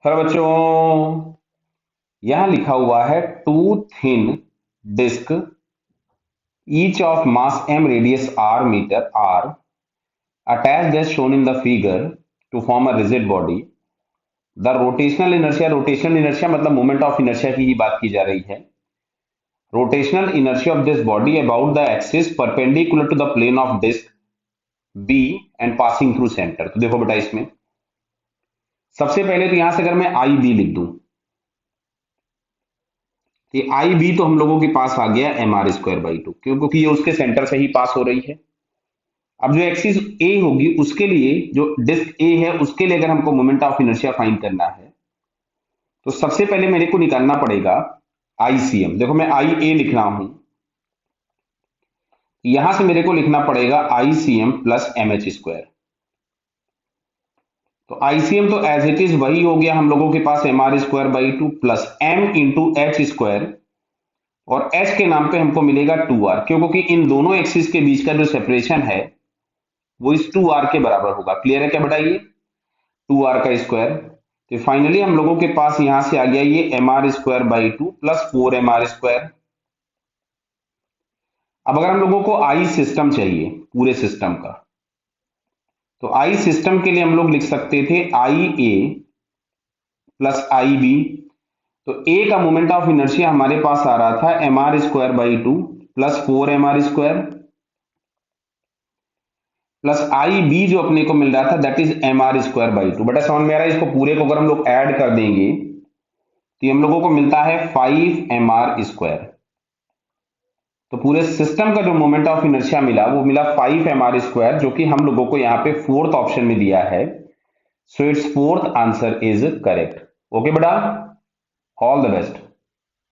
Hello बच्चों, यहां लिखा हुआ है two thin disc each of mass m radius r meter r attached as shown in the figure to form a rigid body. The rotational inertia मतलब moment of inertia की ही बात की जा रही है. Rotational inertia of this body about the axis perpendicular to the plane of disc B and passing through centre. तो देखो बेटा, इसमें सबसे पहले तो यहां से अगर मैं आई बी लिख दूं, ये आई बी तो हम लोगों के पास आ गया m are square by two, क्योंकि ये उसके सेंटर से ही पास हो रही है. अब जो एक्सिस ए होगी उसके लिए, जो डिस्क ए है उसके लिए अगर हमको मोमेंट ऑफ इनर्शिया फाइंड करना है तो सबसे पहले मेरे को निकालना पड़ेगा आईसीएम. देखो मैं आई ए लिख रहा हूं, यहां से मेरे को लिखना पड़ेगा ICM plus M H square. तो आईसीएम तो एज इट इज वही हो गया हम लोगों के पास M are square by two plus M into H square, और एच के नाम पे हमको मिलेगा टू आर, क्योंकि इन दोनों एक्सिस के बीच का जो सेपरेशन है वो इस टू आर के बराबर होगा. क्लियर है क्या बताइए? टू आर का स्क्वायर. तो फाइनली हम लोगों के पास यहां से आ गया ये m are square by two plus four m are square. अब अगर हम लोगों को आई सिस्टम चाहिए पूरे सिस्टम का, तो आई सिस्टम के लिए हम लोग लिख सकते थे आई ए प्लस आई बी. तो ए का मोमेंट ऑफ इनर्शिया हमारे पास आ रहा था m are square by two plus four m are square, plus I b जो अपने को मिल रहा था that is m are square by two. बटा समझ में आ रहा है? इसको पूरे को अगर हम लोग ऐड कर देंगे तो हम लोगों को मिलता है फाइव एम आर स्क्वायर. तो पूरे सिस्टम का जो मोमेंट ऑफ इनर्शिया मिला वो मिला फाइव एम आर स्क्वायर, जो कि हम लोगों को यहाँ पे फोर्थ ऑप्शन में दिया है. So it's fourth answer is correct. Okay बेटा, ऑल द बेस्ट.